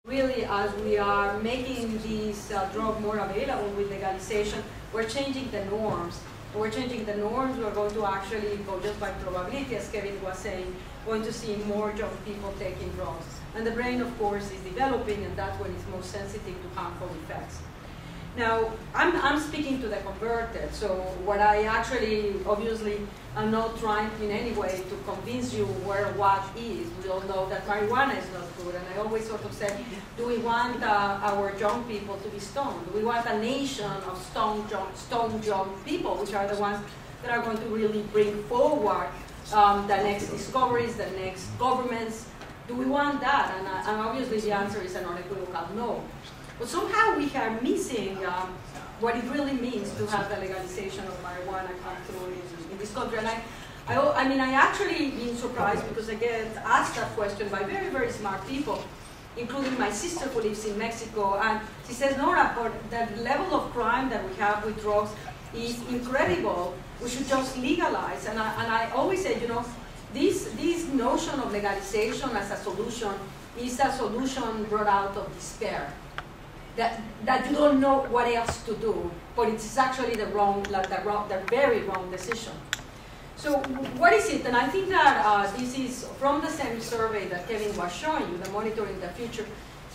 Really, as we are making this drug more available with legalization, we're changing the norms. We're changing the norms. We're going to actually go just by probability, as Kevin was saying, going to see more young people taking drugs. And the brain, of course, is developing, and that's when it's most sensitive to harmful effects. Now, I'm speaking to the converted, so what I actually, obviously, I'm not trying in any way to convince you where what is. We all know that marijuana is not good, and I always sort of say, do we want our young people to be stoned? Do we want a nation of stone young people, which are the ones that are going to really bring forward the next discoveries, the next governments? Do we want that? And obviously the answer is an unequivocal no. But somehow we are missing what it really means to have the legalization of marijuana come through in this country. And I mean, I actually been surprised because I get asked that question by very, very smart people, including my sister who lives in Mexico. And she says, Nora, but the level of crime that we have with drugs is incredible. We should just legalize. And I always say, you know, this notion of legalization as a solution is a solution brought out of despair. That you don't know what else to do, but it's actually the very wrong decision. So what is it? And I think that this is from the same survey that Kevin was showing you, the Monitoring the Future,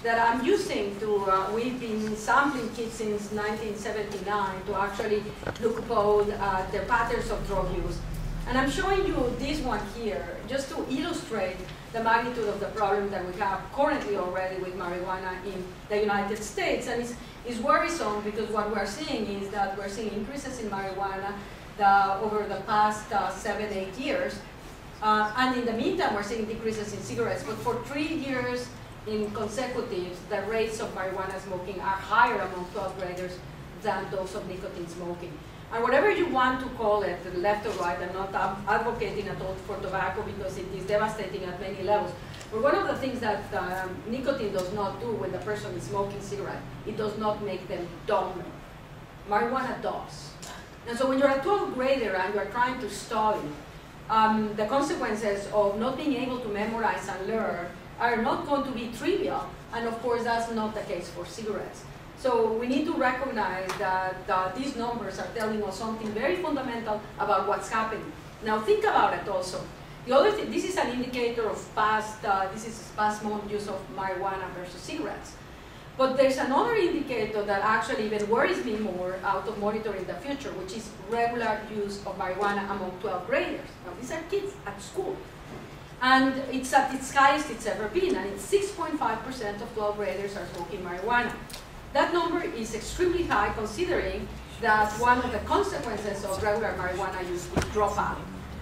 that I'm using to, we've been sampling kids since 1979 to actually look upon their patterns of drug use. And I'm showing you this one here, just to illustrate the magnitude of the problem that we have currently already with marijuana in the United States. And it's worrisome because what we're seeing is that we're seeing increases in marijuana over the past 7-8 years. And in the meantime, we're seeing decreases in cigarettes. But for 3 years in consecutive, the rates of marijuana smoking are higher among 12th graders than those of nicotine smoking. And whatever you want to call it, left or right, I'm not advocating at all for tobacco because it is devastating at many levels. But one of the things that nicotine does not do when the person is smoking cigarette, it does not make them dumb. Marijuana does. And so when you're a 12th grader and you're trying to study, the consequences of not being able to memorize and learn are not going to be trivial. And of course, that's not the case for cigarettes. So we need to recognize that these numbers are telling us something very fundamental about what's happening. Now think about it also. The other thing, this is an indicator of past month use of marijuana versus cigarettes. But there's another indicator that actually even worries me more out of Monitoring the Future, which is regular use of marijuana among 12th graders. Now these are kids at school. And it's at its highest it's ever been, and it's 6.5% of 12th graders are smoking marijuana. That number is extremely high considering that one of the consequences of regular marijuana use is dropout.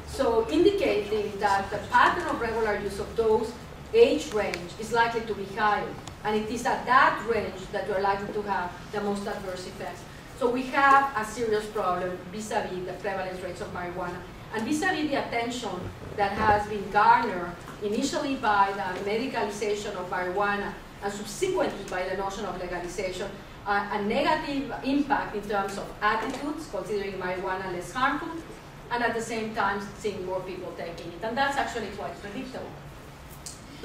So indicating that the pattern of regular use of those age range is likely to be higher. And it is at that range that you're likely to have the most adverse effects. So we have a serious problem vis-a-vis the prevalence rates of marijuana and vis-a-vis the attention that has been garnered initially by the medicalization of marijuana and subsequently by the notion of legalization, a negative impact in terms of attitudes, considering marijuana less harmful, and at the same time seeing more people taking it. And that's actually quite predictable.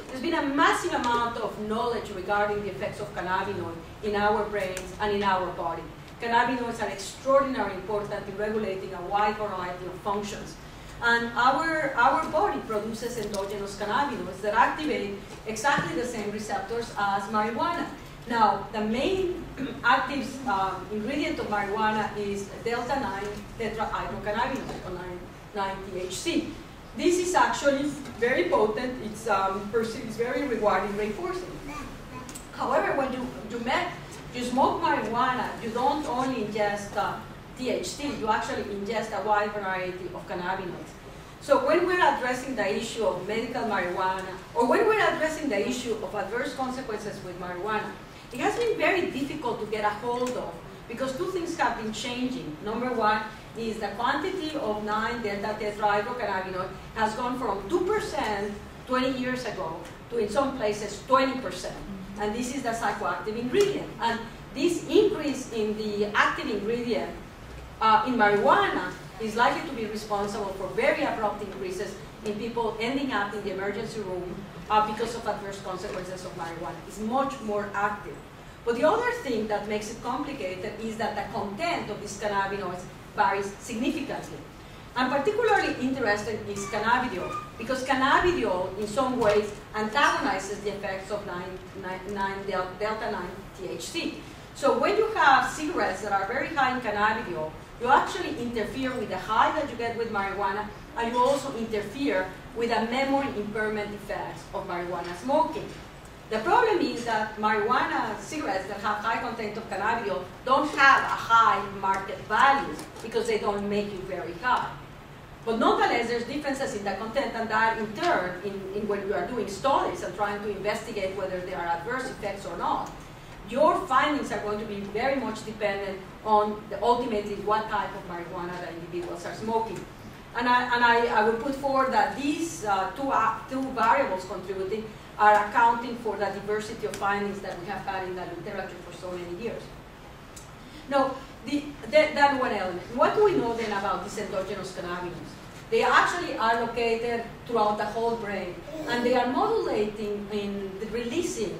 There's been a massive amount of knowledge regarding the effects of cannabinoids in our brains and in our body. Cannabinoids are extraordinarily important in regulating a wide variety of functions. And our body produces endogenous cannabinoids that activate exactly the same receptors as marijuana. Now, the main active ingredient of marijuana is delta-9 tetrahydrocannabinol, or 9-THC. This is actually very potent. It's very rewarding, reinforcing. However, when you smoke marijuana, you don't only ingest THC, you actually ingest a wide variety of cannabinoids. So when we're addressing the issue of medical marijuana, or when we're addressing the issue of adverse consequences with marijuana, it has been very difficult to get a hold of because two things have been changing. Number one is the quantity of 9-delta-tetrahydrocannabinol has gone from 2% 20 years ago to, in some places, 20%. And this is the psychoactive ingredient. And this increase in the active ingredient in marijuana is likely to be responsible for very abrupt increases in people ending up in the emergency room because of adverse consequences of marijuana. It's much more active. But the other thing that makes it complicated is that the content of these cannabinoids varies significantly. I'm particularly interested in cannabidiol because cannabidiol in some ways antagonizes the effects of delta-9 THC. So when you have cigarettes that are very high in cannabidiol, you actually interfere with the high that you get with marijuana, and you also interfere with the memory impairment effects of marijuana smoking. The problem is that marijuana cigarettes that have high content of cannabidiol don't have a high market value because they don't make you very high. But nonetheless, there's differences in the content, and that in turn, when you are doing studies and trying to investigate whether there are adverse effects or not, your findings are going to be very much dependent on ultimately what type of marijuana the individuals are smoking. And I would put forward that these two variables contributing are accounting for the diversity of findings that we have had in the literature for so many years. Now, that one element. What do we know then about these endogenous cannabinoids? They actually are located throughout the whole brain, and they are modulating in the releasing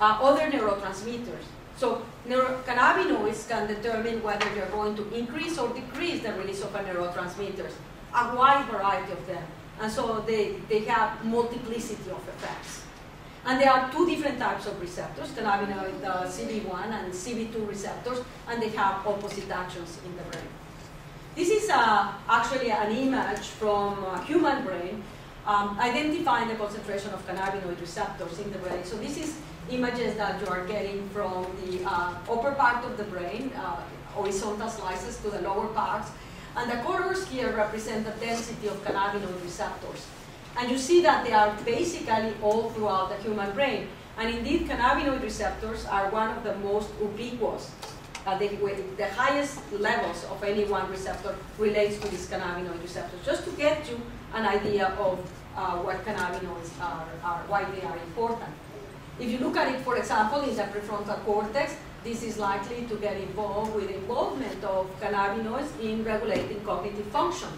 other neurotransmitters. So cannabinoids can determine whether they're going to increase or decrease the release of neurotransmitters, a wide variety of them. And so they have multiplicity of effects. And there are two different types of receptors, cannabinoid CB1 and CB2 receptors, and they have opposite actions in the brain. This is actually an image from a human brain identifying the concentration of cannabinoid receptors in the brain. So this is images that you are getting from the upper part of the brain, horizontal slices to the lower parts. And the colors here represent the density of cannabinoid receptors. And you see that they are basically all throughout the human brain. And indeed, cannabinoid receptors are one of the most ubiquitous. The highest levels of any one receptor relates to these cannabinoid receptors, just to get you an idea of what cannabinoids are, why they are important. If you look at it, for example, in the prefrontal cortex, this is likely to get involved with involvement of cannabinoids in regulating cognitive function.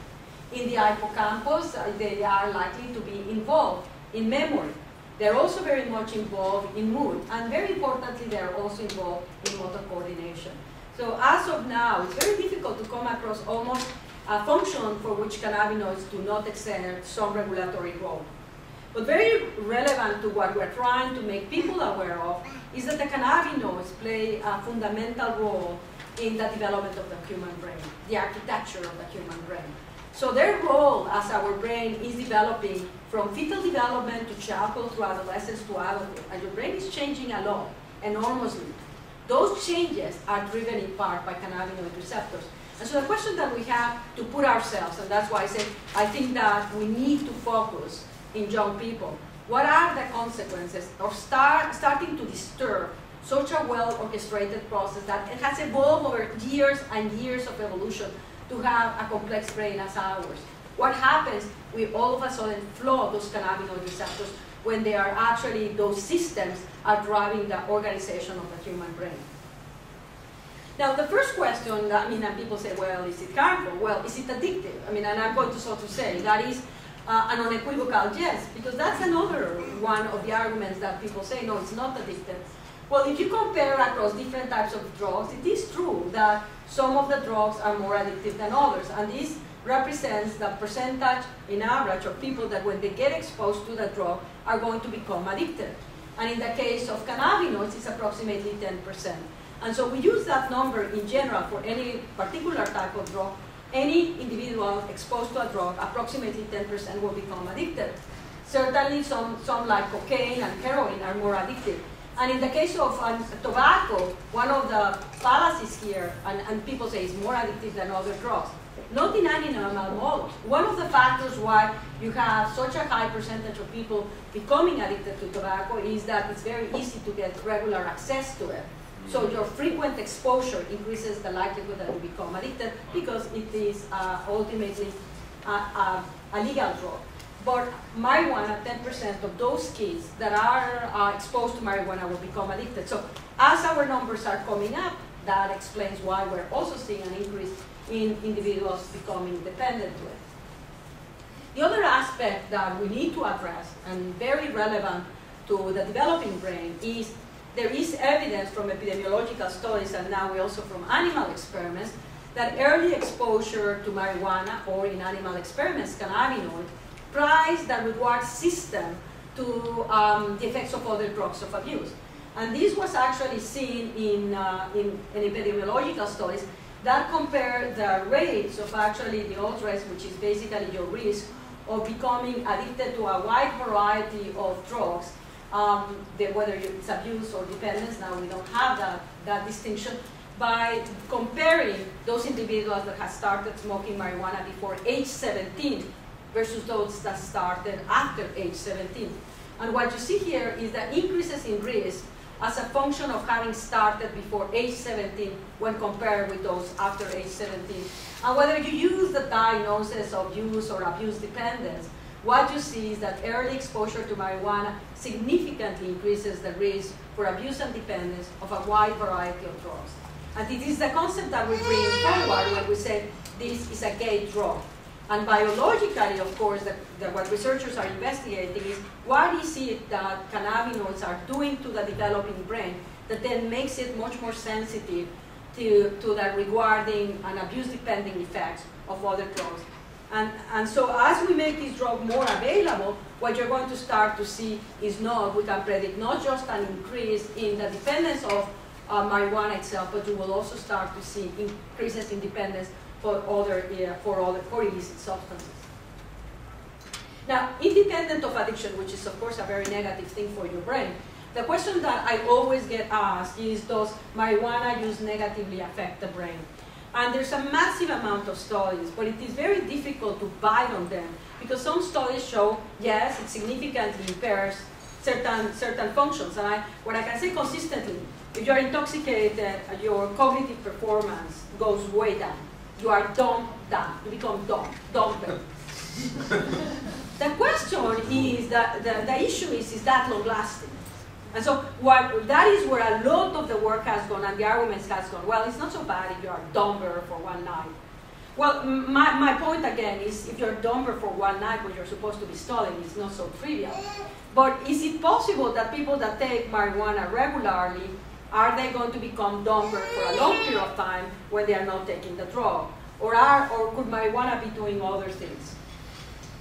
In the hippocampus, they are likely to be involved in memory. They're also very much involved in mood, and very importantly, they're also involved in motor coordination. So as of now, it's very difficult to come across almost a function for which cannabinoids do not exert some regulatory role. But very relevant to what we're trying to make people aware of is that the cannabinoids play a fundamental role in the development of the human brain, the architecture of the human brain. So their role as our brain is developing from fetal development to childhood through adolescence to adulthood, and your brain is changing a lot, enormously. Those changes are driven in part by cannabinoid receptors. And so the question that we have to put ourselves, and that's why I say I think that we need to focus in young people. What are the consequences of starting to disturb such a well-orchestrated process that it has evolved over years and years of evolution to have a complex brain as ours? What happens we all of a sudden flood those cannabinoid receptors when they are actually, those systems are driving the organization of the human brain? Now, the first question, and people say, well, is it harmful? Well, is it addictive? And I'm going to sort of say that is an unequivocal yes, because that's another one of the arguments that people say, no, it's not addictive. Well, if you compare across different types of drugs, it is true that some of the drugs are more addictive than others, and this represents the percentage in average of people that when they get exposed to the drug are going to become addicted. And in the case of cannabinoids, it's approximately 10%. And so we use that number in general for any particular type of drug. Any individual exposed to a drug, approximately 10% will become addicted. Certainly some like cocaine and heroin are more addictive. And in the case of tobacco, one of the fallacies here, and people say it's more addictive than other drugs, not in animal models. One of the factors why you have such a high percentage of people becoming addicted to tobacco is that it's very easy to get regular access to it. So your frequent exposure increases the likelihood that you become addicted because it is ultimately a legal drug. But marijuana, 10% of those kids that are exposed to marijuana will become addicted. So as our numbers are coming up, that explains why we're also seeing an increase in individuals becoming dependent to it. The other aspect that we need to address, and very relevant to the developing brain, is there is evidence from epidemiological studies, and now also from animal experiments, that early exposure to marijuana, or in animal experiments, cannabinoid, drives the reward system to the effects of other drugs of abuse. And this was actually seen in epidemiological studies that compare the rates of actually the odds ratio, which is basically your risk of becoming addicted to a wide variety of drugs, whether it's abuse or dependence. Now we don't have that distinction, by comparing those individuals that had started smoking marijuana before age 17 versus those that started after age 17. And what you see here is the increases in risk as a function of having started before age 17 when compared with those after age 17. And whether you use the diagnosis of use or abuse dependence, what you see is that early exposure to marijuana significantly increases the risk for abuse and dependence of a wide variety of drugs. And it is the concept that we bring forward when we say this is a gate drug. And biologically, of course, what researchers are investigating is what is it that cannabinoids are doing to the developing brain that then makes it much more sensitive to the rewarding and abuse-dependent effects of other drugs. And so as we make this drug more available, what you're going to start to see is we can predict not just an increase in the dependence of marijuana itself, but you will also start to see increases in dependence for illicit substances. Now, independent of addiction, which is of course a very negative thing for your brain, the question that I always get asked is, does marijuana use negatively affect the brain? And there's a massive amount of studies, but it is very difficult to bite on them, because some studies show, yes, it significantly impairs certain functions. And what I can say consistently, if you're intoxicated, your cognitive performance goes way down. You are dumb. You become dumber. The question is that the issue is that long lasting. And so that is where a lot of the work has gone and the arguments has gone. Well, it's not so bad if you are dumber for one night. Well, my point again is, if you're dumber for one night when you're supposed to be studying, it's not so trivial. But is it possible that people that take marijuana regularly, are they going to become dumber for a long period of time when they are not taking the drug? Or could marijuana be doing other things?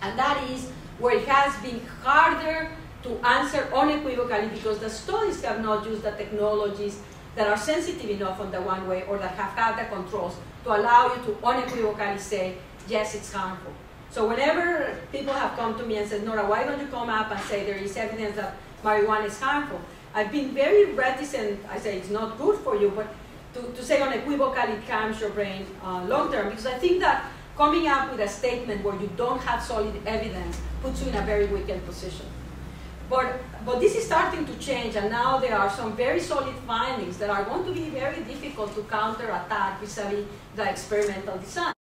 And that is where it has been harder to answer unequivocally, because the studies have not used the technologies that are sensitive enough on the one way, or that have had the controls to allow you to unequivocally say, yes, it's harmful. So whenever people have come to me and said, Nora, why don't you come up and say there is evidence that marijuana is harmful? I've been very reticent. I say it's not good for you, but to say unequivocally it harms your brain long term, because I think that coming up with a statement where you don't have solid evidence puts you in a very weakened position. But this is starting to change, and now there are some very solid findings that are going to be very difficult to counterattack vis-a-vis the experimental design.